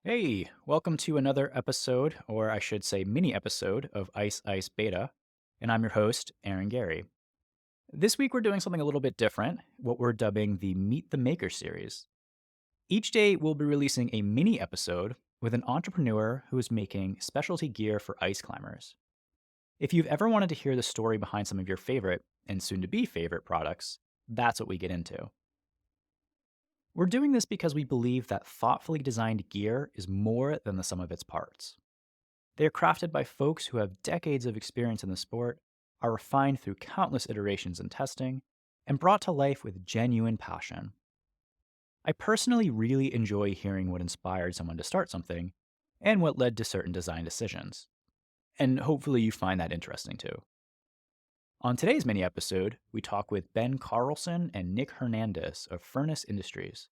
Hey, welcome to another episode, or I should say mini episode, of Ice Ice Beta. And I'm your host, Aaron Gary. This week we're doing something a little bit different, what we're dubbing the Meet the Maker series. Each day we'll be releasing a mini episode with an entrepreneur who is making specialty gear for ice climbers. If you've ever wanted to hear the story behind some of your favorite, and soon to be favorite products, that's what we get into. We're doing this because we believe that thoughtfully designed gear is more than the sum of its parts. They are crafted by folks who have decades of experience in the sport, are refined through countless iterations and testing, and brought to life with genuine passion. I personally really enjoy hearing what inspired someone to start something and what led to certain design decisions. And hopefully you find that interesting too. On today's mini episode, we talk with Ben Carlson and Nick Hernandez of Furnace Industries.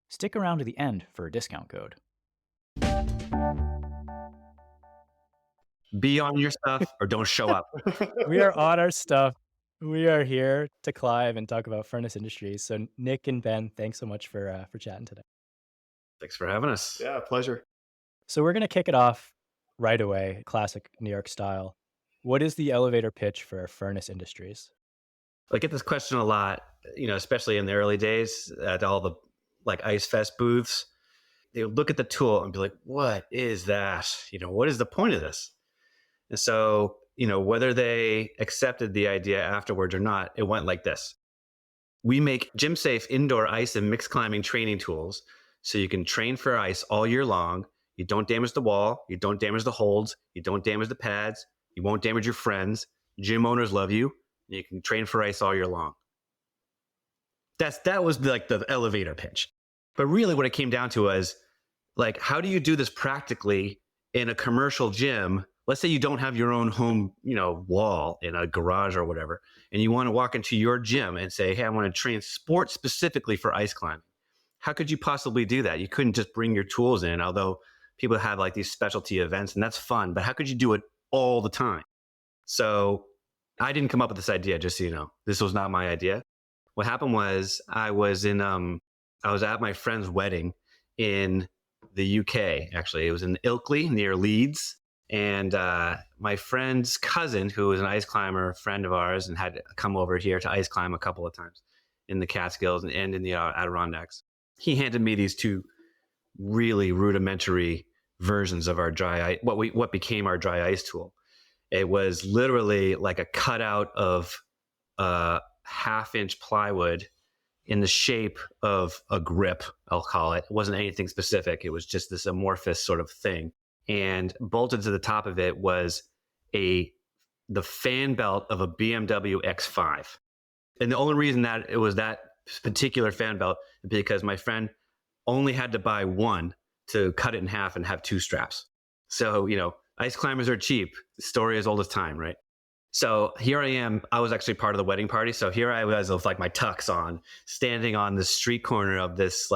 Stick around to the end for a discount code. Be on your stuff or don't show up. We are on our stuff. We are here to climb and talk about Furnace Industries. So Nick and Ben, thanks so much for chatting today. Thanks for having us. Yeah, pleasure. So we're gonna kick it off right away, classic New York style. What is the elevator pitch for Furnace Industries? I get this question a lot, especially in the early days at all the like Ice Fest booths. They would look at the tool and be like, what is that? What is the point of this? And so, whether they accepted the idea afterwards or not, it went like this. We make gym safe indoor ice and mixed climbing training tools so you can train for ice all year long. You don't damage the wall, you don't damage the holds, you don't damage the pads, you won't damage your friends. Gym owners love you. You can train for ice all year long. That was like the elevator pitch. But really what it came down to was like, how do you do this practically in a commercial gym? Let's say you don't have your own home, wall in a garage or whatever, and you want to walk into your gym and say, hey, I want to train sport specifically for ice climbing. How could you possibly do that? You couldn't just bring your tools in, although people have like these specialty events and that's fun, but how could you do it all the time? So I didn't come up with this idea, just so you know. This was not my idea. What happened was I was at my friend's wedding in the UK, actually. It was in Ilkley near Leeds. And my friend's cousin, who was an ice climber, friend of ours, and had come over here to ice climb a couple of times in the Catskills and in the Adirondacks, he handed me these two really rudimentary versions of our dry ice, what became our dry ice tool. It was literally like a cutout of half-inch plywood in the shape of a grip, I'll call it. It wasn't anything specific. It was just this amorphous sort of thing. And bolted to the top of it was the fan belt of a BMW X5. And the only reason that it was that particular fan belt is because my friend only had to buy one to cut it in half and have two straps. So, ice climbers are cheap. The story as old as time, right? So here I am. I was actually part of the wedding party. So here I was with like my tux on, standing on the street corner of this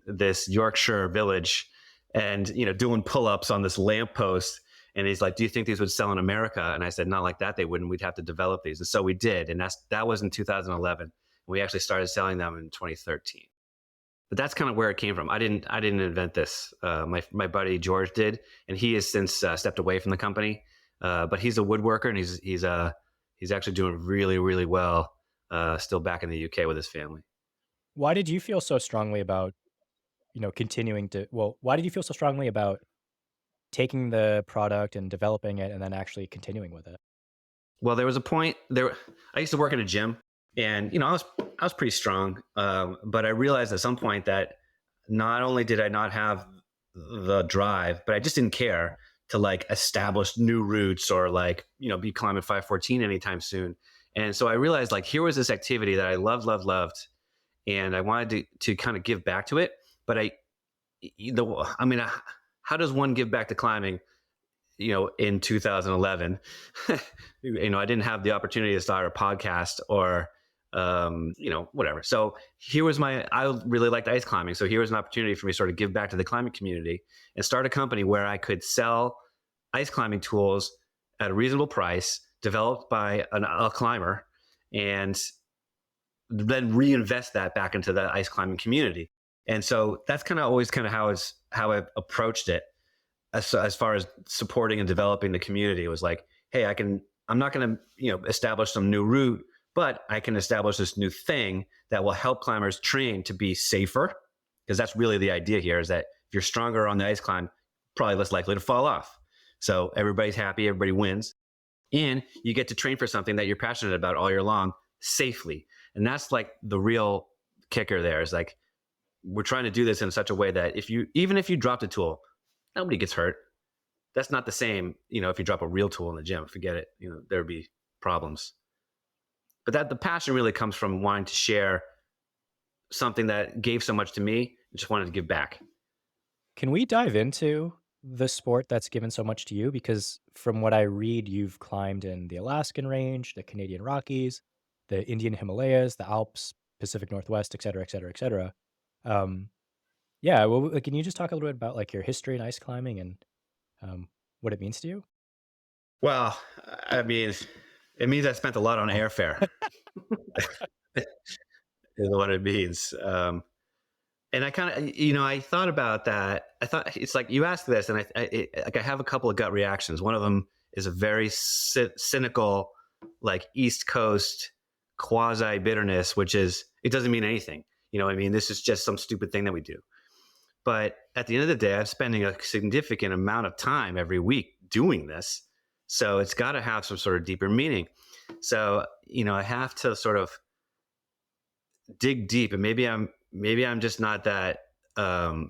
this Yorkshire village, and doing pull-ups on this lamppost. And he's like, do you think these would sell in America? And I said, not like that, they wouldn't. We'd have to develop these. And so we did. And that was in 2011. We actually started selling them in 2013. But that's kind of where it came from. I didn't invent this. My buddy George did, and he has since stepped away from the company. But he's a woodworker, and he's actually doing really, really well, still back in the UK with his family. Why did you feel so strongly about, why did you feel so strongly about taking the product and developing it and then actually continuing with it? Well, there was a point there. I used to work in a gym, and I was pretty strong, but I realized at some point that not only did I not have the drive, but I just didn't care to like establish new routes or like be climbing 514 anytime soon. And so I realized like here was this activity that I loved, and I wanted to kind of give back to it. But how does one give back to climbing? In 2011, I didn't have the opportunity to start a podcast or, whatever. So I really liked ice climbing. So here was an opportunity for me to sort of give back to the climbing community and start a company where I could sell ice climbing tools at a reasonable price, developed by a climber, and then reinvest that back into the ice climbing community. And so that's kind of always kind of how I approached it as far as supporting and developing the community. It was like, hey, I'm not going to, establish some new route, but I can establish this new thing that will help climbers train to be safer. Because that's really the idea here, is that if you're stronger on the ice climb, probably less likely to fall off. So everybody's happy, everybody wins. And you get to train for something that you're passionate about all year long safely. And that's like the real kicker there, is like, we're trying to do this in such a way that even if you dropped a tool, nobody gets hurt. That's not the same, if you drop a real tool in the gym, forget it. There'd be problems. But that the passion really comes from wanting to share something that gave so much to me and just wanted to give back. Can we dive into the sport that's given so much to you? Because from what I read, you've climbed in the Alaskan Range, the Canadian Rockies, the Indian Himalayas, the Alps, Pacific Northwest, et cetera, et cetera, et cetera. Um, yeah, well, like, can you just talk a little bit about like your history in ice climbing and what it means to you? Well, I mean, it means I spent a lot on airfare, is what it means. And I kind of, I thought about that. I thought, it's like you asked this, and I have a couple of gut reactions. One of them is a very cynical, like East Coast quasi bitterness, which is, it doesn't mean anything. You know what I mean? This is just some stupid thing that we do. But at the end of the day, I'm spending a significant amount of time every week doing this. So it's got to have some sort of deeper meaning. So, I have to sort of dig deep, and maybe I'm just not that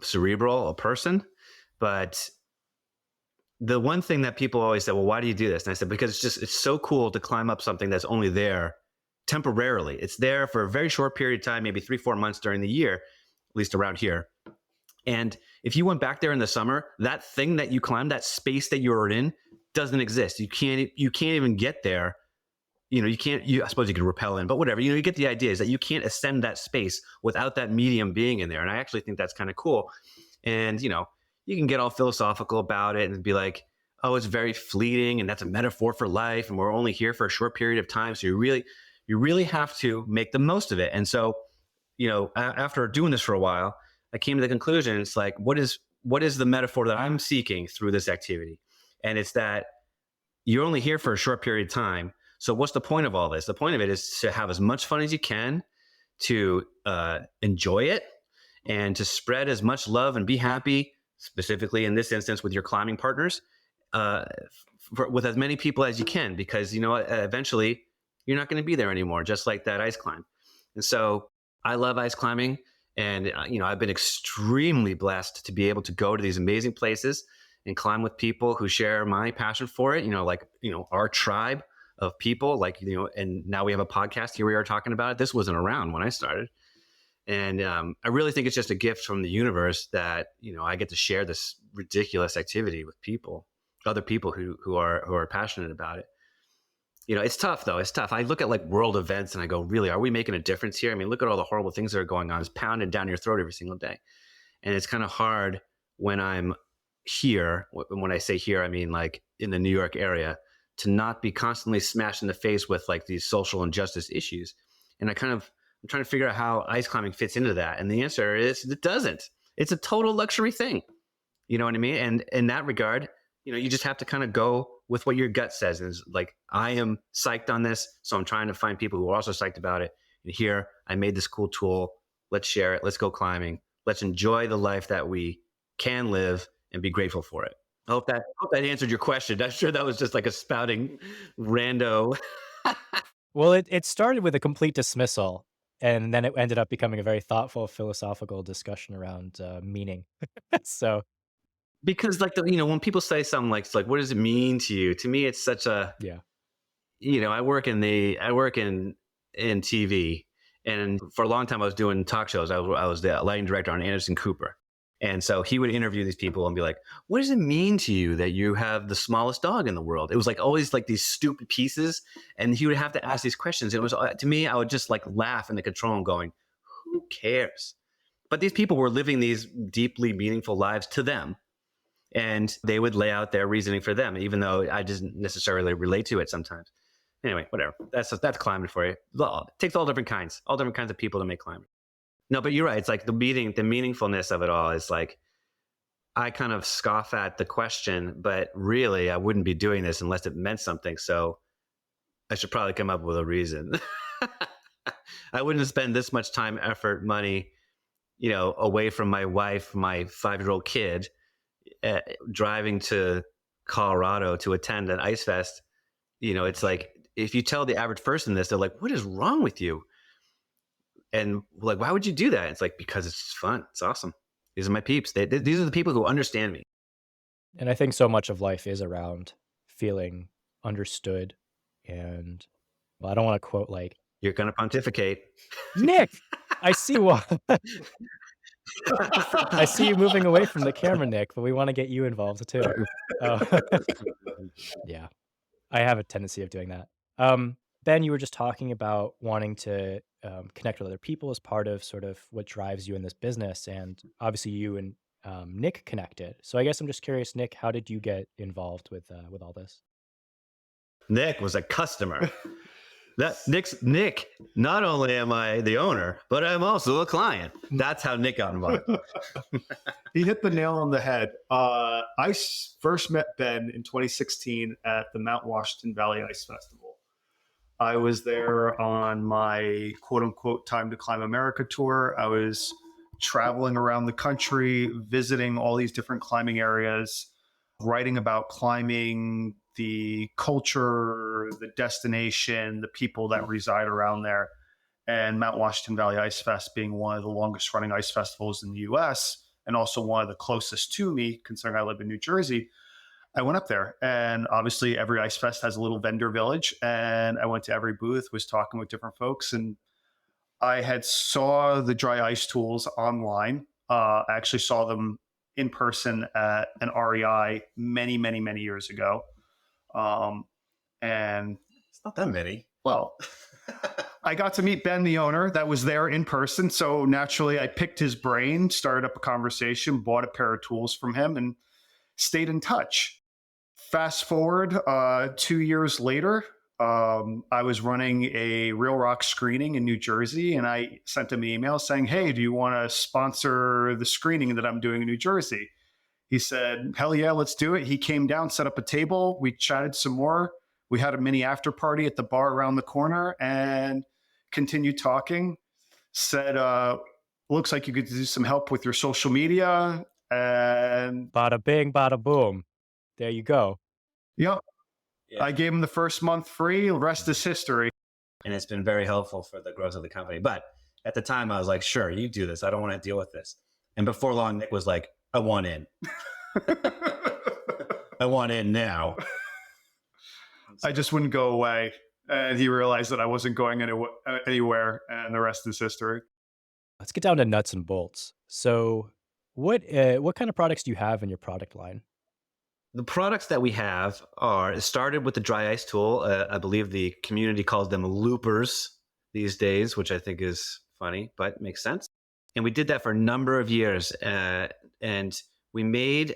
cerebral a person. But the one thing that people always say, well, why do you do this? And I said, because it's so cool to climb up something that's only there temporarily. It's there for a very short period of time, maybe 3-4 months during the year, at least around here. And if you went back there in the summer, that thing that you climbed, that space that you were in, doesn't exist. You can't even get there. You can't, I suppose you could rappel in, but whatever, you get the idea, is that you can't ascend that space without that medium being in there. And I actually think that's kind of cool. And, you can get all philosophical about it and be like, oh, it's very fleeting and that's a metaphor for life. And we're only here for a short period of time. So you really have to make the most of it. And so, after doing this for a while, I came to the conclusion, it's like, what is the metaphor that I'm seeking through this activity? And it's that you're only here for a short period of time. So what's the point of all this? The point of it is to have as much fun as you can, to enjoy it, and to spread as much love and be happy, specifically in this instance with your climbing partners, with as many people as you can, because eventually you're not going to be there anymore, just like that ice climb. And so I love ice climbing, and I've been extremely blessed to be able to go to these amazing places and climb with people who share my passion for it. Our tribe of people, and now we have a podcast. Here we are talking about it. This wasn't around when I started. And I really think it's just a gift from the universe that, I get to share this ridiculous activity with other people who are passionate about it. It's tough though. It's tough. I look at like world events and I go, really, are we making a difference here? I mean, look at all the horrible things that are going on. It's pounded down your throat every single day. And it's kind of hard when I'm here. When I say here, I mean like in the New York area, to not be constantly smashed in the face with like these social injustice issues. And I'm trying to figure out how ice climbing fits into that. And the answer is it doesn't. It's a total luxury thing. You know what I mean? And in that regard, you just have to kind of go with what your gut says. And it's like, I am psyched on this, so I'm trying to find people who are also psyched about it. And here, I made this cool tool. Let's share it. Let's go climbing. Let's enjoy the life that we can live and be grateful for it. I hope that answered your question. I'm sure that was just like a spouting rando. Well, it started with a complete dismissal, and then it ended up becoming a very thoughtful, philosophical discussion around meaning. So, Because like when people say something like, it's like, what does it mean to you? To me, it's such a, yeah. I work in TV, and for a long time I was doing talk shows. I was the lighting director on Anderson Cooper. And so he would interview these people and be like, what does it mean to you that you have the smallest dog in the world? It was like always like these stupid pieces. And he would have to ask these questions. It was, to me, I would just like laugh in the control room going, who cares? But these people were living these deeply meaningful lives to them. And they would lay out their reasoning for them, even though I didn't necessarily relate to it sometimes. Anyway, whatever. That's climbing for you. It takes all different kinds of people to make climbing. No, but you're right. It's like the meaningfulness of it all is like, I kind of scoff at the question, but really I wouldn't be doing this unless it meant something. So I should probably come up with a reason. I wouldn't spend this much time, effort, money, away from my wife, my 5-year-old kid, uh, driving to Colorado to attend an ice fest. It's like, if you tell the average person this, they're like, what is wrong with you? And like, why would you do that? It's like, because it's just fun. It's awesome. These are my peeps. These are the people who understand me. And I think so much of life is around feeling understood. And well, I don't want to quote like, You're going to pontificate. Nick, I see you. I see you moving away from the camera, Nick, but we want to get you involved too. Oh, yeah. I have a tendency of doing that. Ben, you were just talking about wanting to connect with other people as part of sort of what drives you in this business, and obviously you and Nick connected. So I guess I'm just curious, Nick, how did you get involved with all this? Nick was a customer. Nick. Not only am I the owner, but I'm also a client. That's how Nick got involved. He hit the nail on the head. I first met Ben in 2016 at the Mount Washington Valley Ice Festival. I was there on my quote unquote Time to Climb America tour. I was traveling around the country, visiting all these different climbing areas, writing about climbing, the culture, the destination, the people that reside around there. And Mount Washington Valley Ice Fest being one of the longest running ice festivals in the US and also one of the closest to me, considering I live in New Jersey, I went up there. And obviously every ice fest has a little vendor village. And I went to every booth, was talking with different folks. And I had saw the dry ice tools online. I actually saw them in person at an REI many, many, many years ago. And It's not that many. well, I got to meet Ben, the owner, that was there in person. So naturally, I picked his brain, started up a conversation, bought a pair of tools from him, and stayed in touch. Fast forward 2 years later, I was running a Real Rock screening in New Jersey, and I sent him an email saying, hey, do you want to sponsor the screening that I'm doing in New Jersey? He said, hell yeah, let's do it. He came down, set up a table. We chatted some more. We had a mini after party at the bar around the corner and continued talking. Said, looks like you could do some help with your social media. And Bada bing, bada boom. There you go. yeah, I gave him the first month free. The rest is history. And it's been very helpful for the growth of the company. But at the time, I was like, sure, you do this. I don't want to deal with this. And before long, Nick was like, I want in. I want in now. I just wouldn't go away. And he realized that I wasn't going anywhere. And the rest is history. Let's get down to nuts and bolts. So, what kind of products do you have in your product line? The products that we have are started with the dry ice tool. I believe the community calls them loopers these days, which I think is funny, but makes sense. And we did that for a number of years. And we made,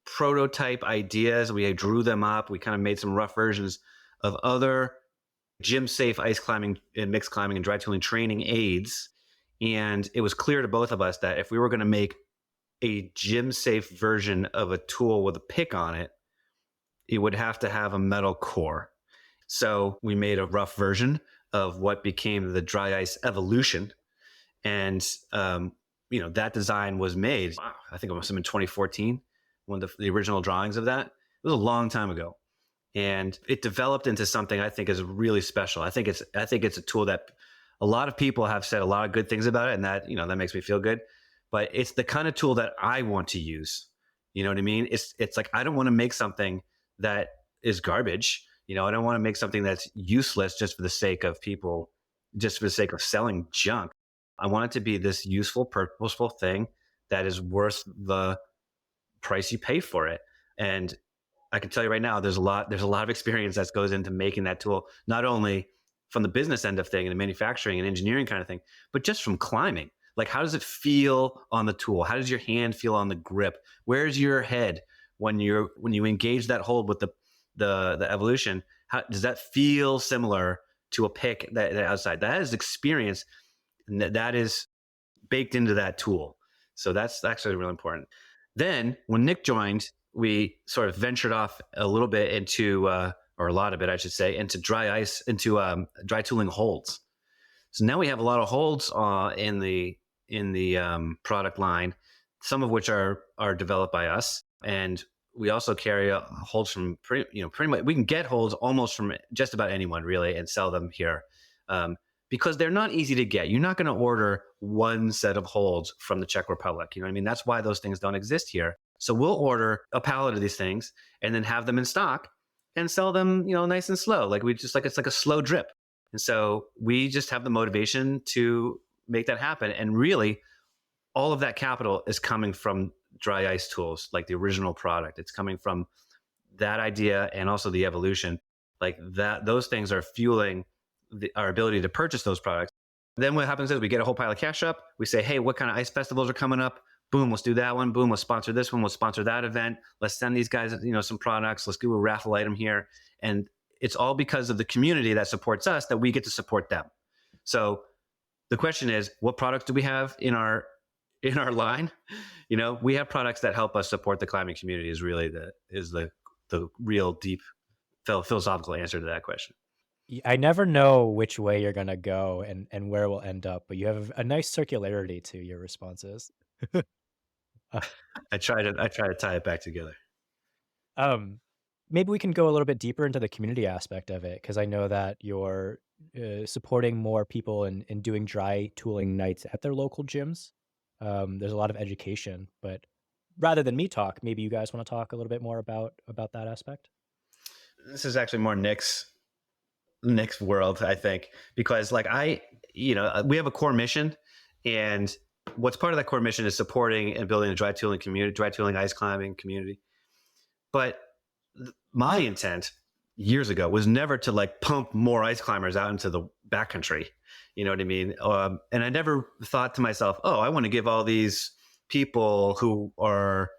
prototype ideas. We drew them up. We kind of made some rough versions of other gym safe ice climbing and mixed climbing and dry tooling training aids. And it was clear to both of us that if we were going to make a gym safe version of a tool with a pick on it, it would have to have a metal core. So we made a rough version of what became the dry ice evolution. And, that design was made, I think it must have been 2014, when the original drawings of that. It was a long time ago. And it developed into something I think is really special. I think it's a tool that a lot of people have said a lot of good things about it, and that, that makes me feel good. But it's the kind of tool that I want to use. You know what I mean? It's like, I don't want to make something that is garbage. I don't want to make something that's useless just for the sake of people, just for the sake of selling junk. I want it to be this useful, purposeful thing that is worth the price you pay for it. And I can tell you right now, there's a lot of experience that goes into making that tool, not only from the business end of thing and the manufacturing and engineering kind of thing, but just from climbing. Like, how does it feel on the tool? How does your hand feel on the grip? Where's your head when you engage that hold with the evolution? How does that feel similar to a pick that outside? That is experience. And that is baked into that tool. So that's actually really important. Then when Nick joined, we sort of ventured off a little bit into, or a lot of it, I should say, into dry ice, into dry tooling holds. So now we have a lot of holds in the product line, some of which are developed by us, and we also carry holds from pretty much. We can get holds almost from just about anyone really, and sell them here. Because they're not easy to get. You're not going to order one set of holds from the Czech Republic. You know what I mean? That's why those things don't exist here. So we'll order a pallet of these things and then have them in stock and sell them, nice and slow. It's like a slow drip. And so we just have the motivation to make that happen. And really, all of that capital is coming from dry ice tools, like the original product. It's coming from that idea and also the evolution. Like that, those things are fueling our ability to purchase those products. Then what happens is we get a whole pile of cash up. We say, hey, what kind of ice festivals are coming up? Boom, let's do that one. Boom, let's sponsor this one. Let's sponsor that event. Let's send these guys, some products. Let's do a raffle item here. And it's all because of the community that supports us that we get to support them. So the question is, what products do we have in our line? We have products that help us support the climbing community is really the real deep philosophical answer to that question. I never know which way you're going to go and where we'll end up, but you have a nice circularity to your responses. I try to tie it back together. Maybe we can go a little bit deeper into the community aspect of it, because I know that you're supporting more people and doing dry tooling nights at their local gyms. There's a lot of education, but rather than me talk, maybe you guys want to talk a little bit more about that aspect. This is actually more Nick's world, I think, because we have a core mission, and what's part of that core mission is supporting and building a dry tooling community, dry tooling ice climbing community. But my intent years ago was never to pump more ice climbers out into the backcountry. You know what I mean? And I never thought to myself, oh, I want to give all these people who are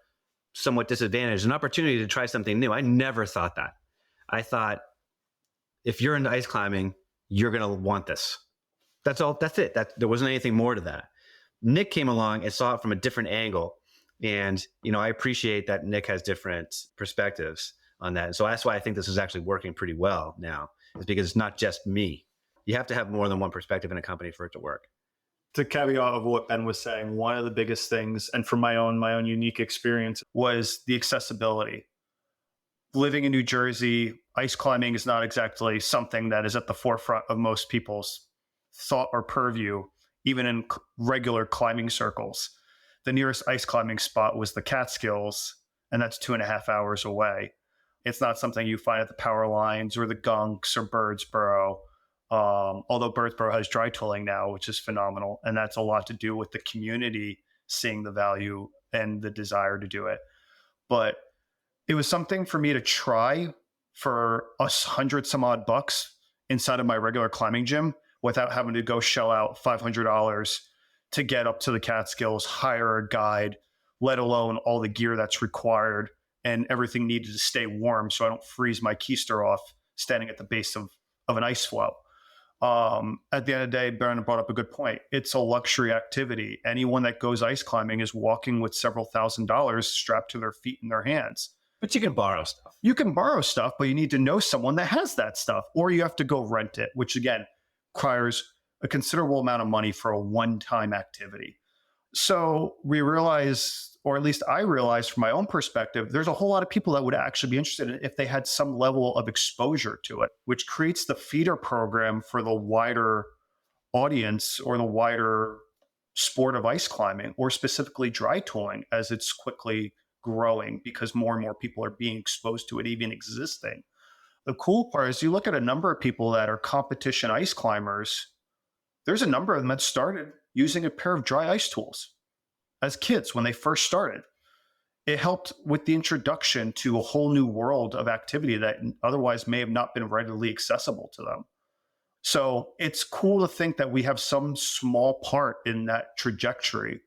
somewhat disadvantaged an opportunity to try something new. I never thought that. I thought, if you're into ice climbing, you're going to want this. That's all. That's it. There wasn't anything more to that. Nick came along and saw it from a different angle. And, I appreciate that Nick has different perspectives on that. And so that's why I think this is actually working pretty well now, is because it's not just me. You have to have more than one perspective in a company for it to work. To caveat of what Ben was saying, one of the biggest things, and from my own unique experience, was the accessibility. Living in New Jersey, ice climbing is not exactly something that is at the forefront of most people's thought or purview, even in regular climbing circles. The nearest ice climbing spot was the Catskills, and that's 2.5 hours away. It's not something you find at the Power Lines or the Gunks or Birdsboro, although Birdsboro has dry tooling now, which is phenomenal. And that's a lot to do with the community seeing the value and the desire to do it. But it was something for me to try for $100 some odd bucks inside of my regular climbing gym without having to go shell out $500 to get up to the Catskills, hire a guide, let alone all the gear that's required and everything needed to stay warm so I don't freeze my keister off standing at the base of an ice floe. At the end of the day, Baron brought up a good point. It's a luxury activity. Anyone that goes ice climbing is walking with several $1,000s strapped to their feet and their hands. But you can borrow stuff. You can borrow stuff, but you need to know someone that has that stuff, or you have to go rent it, which again requires a considerable amount of money for a one-time activity. So we realized, or at least I realized from my own perspective, there's a whole lot of people that would actually be interested in it if they had some level of exposure to it, which creates the feeder program for the wider audience or the wider sport of ice climbing, or specifically dry tooling, as it's quickly growing because more and more people are being exposed to it even existing. The cool part is you look at a number of people that are competition ice climbers. There's a number of them that started using a pair of dry ice tools as kids when they first started. It helped with the introduction to a whole new world of activity that otherwise may have not been readily accessible to them. So it's cool to think that we have some small part in that trajectory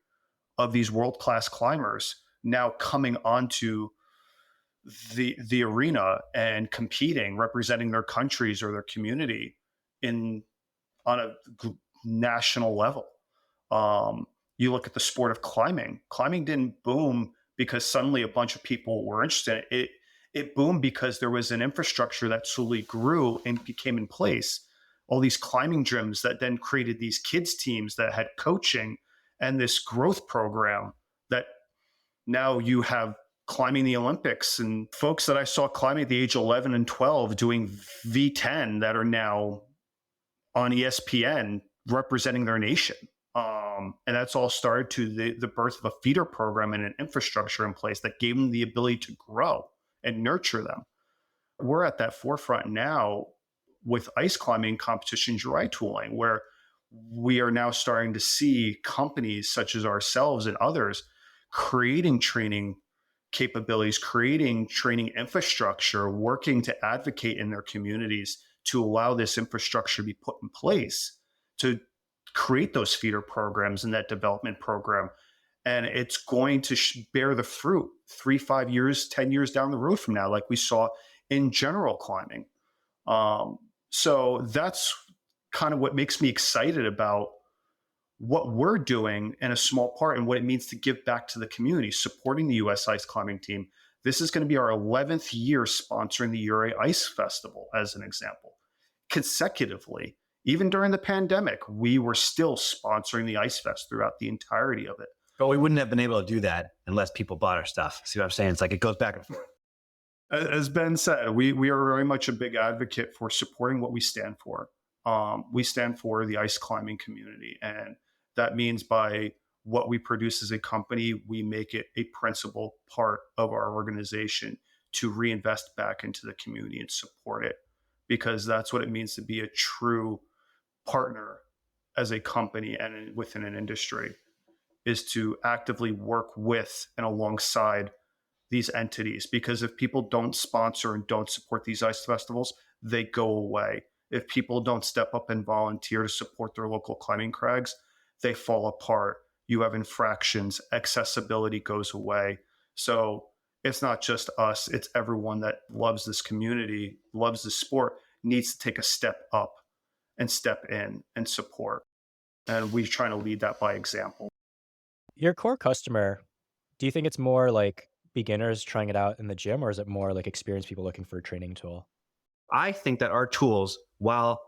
of these world-class climbers now coming onto the arena and competing, representing their countries or their community on a national level. You look at the sport of climbing. Climbing didn't boom because suddenly a bunch of people were interested in it. It boomed because there was an infrastructure that slowly grew and became in place. All these climbing gyms that then created these kids teams that had coaching and this growth program that now you have climbing the Olympics and folks that I saw climbing at the age of 11 and 12 doing V10 that are now on ESPN representing their nation. And that's all started to the birth of a feeder program and an infrastructure in place that gave them the ability to grow and nurture them. We're at that forefront now with ice climbing competition dry tooling, where we are now starting to see companies such as ourselves and others creating training capabilities, creating training infrastructure, working to advocate in their communities to allow this infrastructure to be put in place to create those feeder programs and that development program. And it's going to bear the fruit 3, 5 years, 10 years down the road from now, like we saw in general climbing. So that's kind of what makes me excited about what we're doing in a small part and what it means to give back to the community, supporting the U.S. Ice Climbing Team. This is going to be our 11th year sponsoring the Uray Ice Festival, as an example. Consecutively, even during the pandemic, we were still sponsoring the Ice Fest throughout the entirety of it. But we wouldn't have been able to do that unless people bought our stuff. See what I'm saying? It's like it goes back and forth. As Ben said, we are very much a big advocate for supporting what we stand for. We stand for the ice climbing community, and that means by what we produce as a company, we make it a principal part of our organization to reinvest back into the community and support it, because that's what it means to be a true partner as a company and within an industry, is to actively work with and alongside these entities. Because if people don't sponsor and don't support these ice festivals, they go away. If people don't step up and volunteer to support their local climbing crags, they fall apart. You have infractions, accessibility goes away. So it's not just us, it's everyone that loves this community, loves the sport, needs to take a step up and step in and support. And we're trying to lead that by example. Your core customer, do you think it's more like beginners trying it out in the gym, or is it more like experienced people looking for a training tool? I think that our tools, while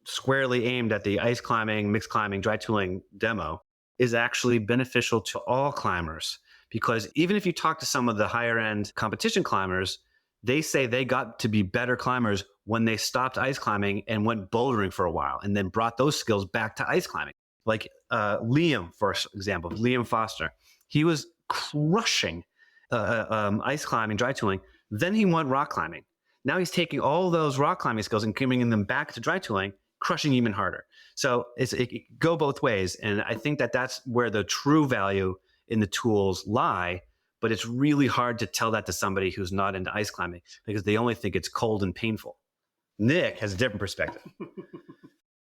squarely aimed at the ice climbing, mixed climbing, dry tooling demo, is actually beneficial to all climbers. Because even if you talk to some of the higher end competition climbers, they say they got to be better climbers when they stopped ice climbing and went bouldering for a while and then brought those skills back to ice climbing. Like Liam, for example, Liam Foster, he was crushing ice climbing, dry tooling. Then he went rock climbing. Now he's taking all those rock climbing skills and bringing them back to dry tooling, crushing even harder. So it go both ways. And I think that that's where the true value in the tools lie. But it's really hard to tell that to somebody who's not into ice climbing because they only think it's cold and painful. Nick has a different perspective.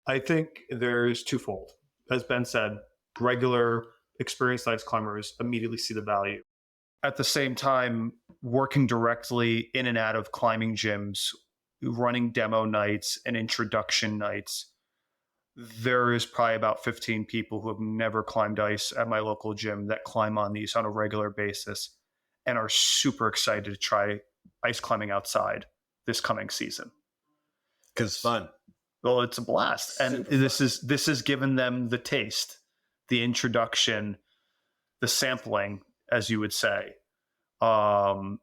I think there's twofold. As Ben said, regular experienced ice climbers immediately see the value. At the same time, working directly in and out of climbing gyms, running demo nights and introduction nights, there is probably about 15 people who have never climbed ice at my local gym that climb on these on a regular basis and are super excited to try ice climbing outside this coming season. Because it's fun. Well, it's a blast. And this is given them the taste, the introduction, the sampling, as you would say. And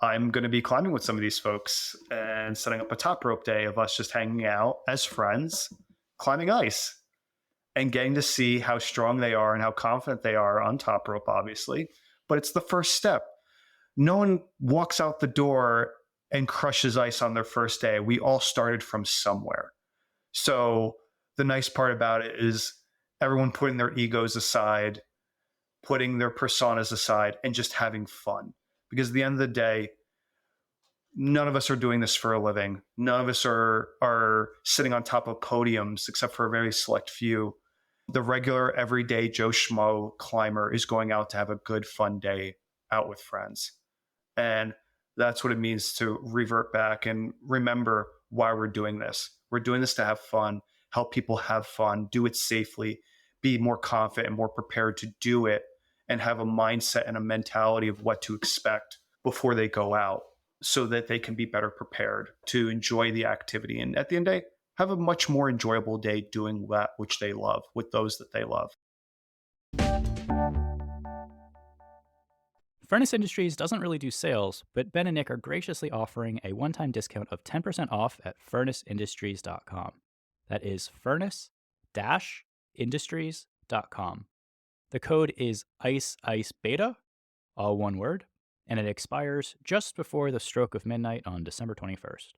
I'm going to be climbing with some of these folks and setting up a top rope day of us just hanging out as friends, climbing ice and getting to see how strong they are and how confident they are on top rope, obviously. But it's the first step. No one walks out the door and crushes ice on their first day. We all started from somewhere. So the nice part about it is everyone putting their egos aside, putting their personas aside, and just having fun. Because at the end of the day, none of us are doing this for a living. None of us are sitting on top of podiums, except for a very select few. The regular, everyday Joe Schmo climber is going out to have a good, fun day out with friends. And that's what it means to revert back and remember why we're doing this. We're doing this to have fun, help people have fun, do it safely, be more confident and more prepared to do it, and have a mindset and a mentality of what to expect before they go out so that they can be better prepared to enjoy the activity. And at the end of the day, have a much more enjoyable day doing that which they love with those that they love. Furnace Industries doesn't really do sales, but Ben and Nick are graciously offering a one-time discount of 10% off at furnaceindustries.com. That is furnace-industries.com. The code is ICEICEBETA, all one word, and it expires just before the stroke of midnight on December 21st.